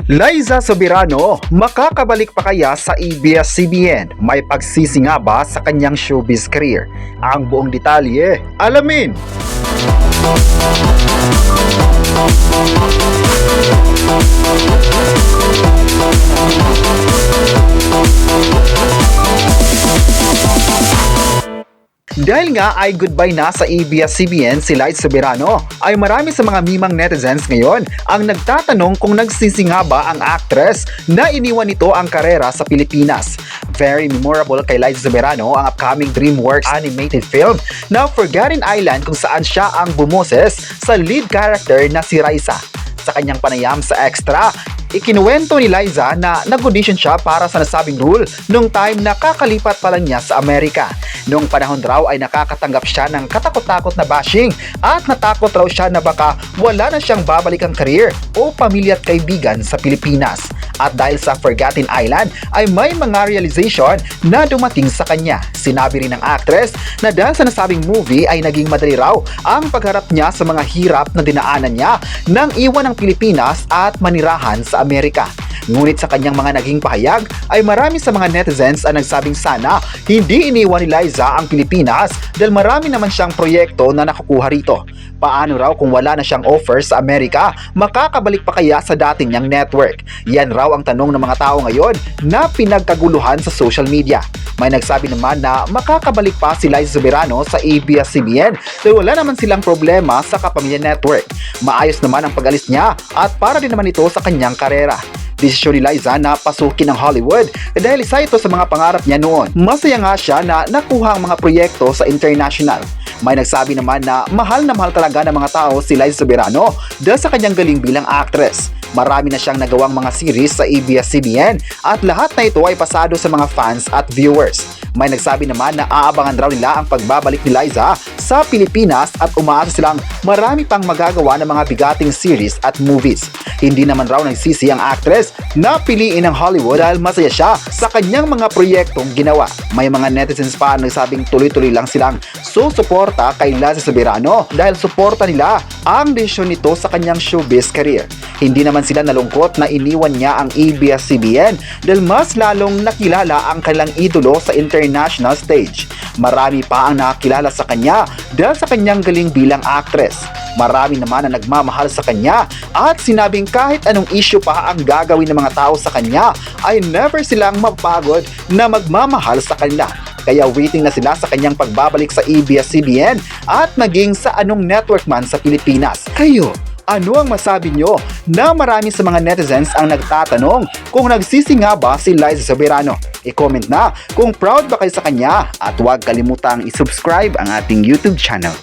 Liza Soberano, makakabalik pa kaya sa ABS-CBN? May pagsisi nga ba sa kanyang showbiz career? Ang buong detalye, alamin! Dahil nga ay goodbye na sa ABS-CBN si Liza Soberano, ay marami sa mga mimang netizens ngayon ang nagtatanong kung nagsisi nga ba ang actress na iniwan nito ang karera sa Pilipinas. Very memorable kay Liza Soberano ang upcoming DreamWorks animated film na Forgotten Island, kung saan siya ang bumoses sa lead character na si Raisa. Sa kanyang panayam sa Extra, ikinuwento ni Liza na nag-audition siya para sa nasabing role nung time na kakalipat pa lang niya sa Amerika. Noong panahon raw ay nakakatanggap siya ng katakot-takot na bashing at natakot raw siya na baka wala na siyang babalikang career o pamilya at kaibigan sa Pilipinas. At dahil sa Forgotten Island ay may mga realization na dumating sa kanya. Sinabi rin ng actress na dahil sa nasabing movie ay naging madali raw ang pagharap niya sa mga hirap na dinaanan niya nang iwan ng Pilipinas at manirahan sa Amerika. Ngunit sa kanyang mga naging pahayag ay marami sa mga netizens ang nagsabing sana hindi iniwan ni Liza ang Pilipinas dahil marami naman siyang proyekto na nakukuha rito. Paano raw kung wala na siyang offer sa Amerika, makakabalik pa kaya sa dating niyang network? Yan raw ang tanong ng mga tao ngayon na pinagkaguluhan sa social media. May nagsabi naman na makakabalik pa si Liza Soberano sa ABS-CBN dahil wala naman silang problema sa Kapamilya Network. Maayos naman ang pag-alis niya at para din naman ito sa kanyang karera. Desisyon ni Liza na pasukin ng Hollywood dahil isa ito sa mga pangarap niya noon. Masaya nga siya na nakuha ang mga proyekto sa international. May nagsabi naman na mahal talaga ng mga tao si Liza Soberano dahil sa kanyang galing bilang actress. Marami na siyang nagawang mga series sa ABS-CBN at lahat na ito ay pasado sa mga fans at viewers. May nagsabi naman na aabangan raw nila ang pagbabalik ni Liza sa Pilipinas at umaasa silang marami pang magagawa ng mga bigating series at movies. Hindi naman raw nagsisi ang actress na piliin ng Hollywood dahil masaya siya sa kanyang mga proyektong ginawa. May mga netizens pa ang nagsabing tuloy-tuloy lang silang susuporta kay Liza Soberano dahil suporta nila ang desisyon nito sa kanyang showbiz career. Hindi naman sila nalungkot na iniwan niya ang ABS-CBN dahil mas lalong nakilala ang kanilang idolo sa international stage. Marami pa ang nakakilala sa kanya dahil sa kanyang galing bilang actress. Marami naman ang nagmamahal sa kanya at sinabing kahit anong issue pa ang gagawin ng mga tao sa kanya ay never silang mapagod na magmamahal sa kanila. Kaya waiting na sila sa kanyang pagbabalik sa ABS-CBN at maging sa anong network man sa Pilipinas. Kayo, ano ang masabi nyo na marami sa mga netizens ang nagtatanong kung nagsisi nga ba si Liza Soberano? I-comment na kung proud ba kayo sa kanya at huwag kalimutang i-subscribe ang ating YouTube channel.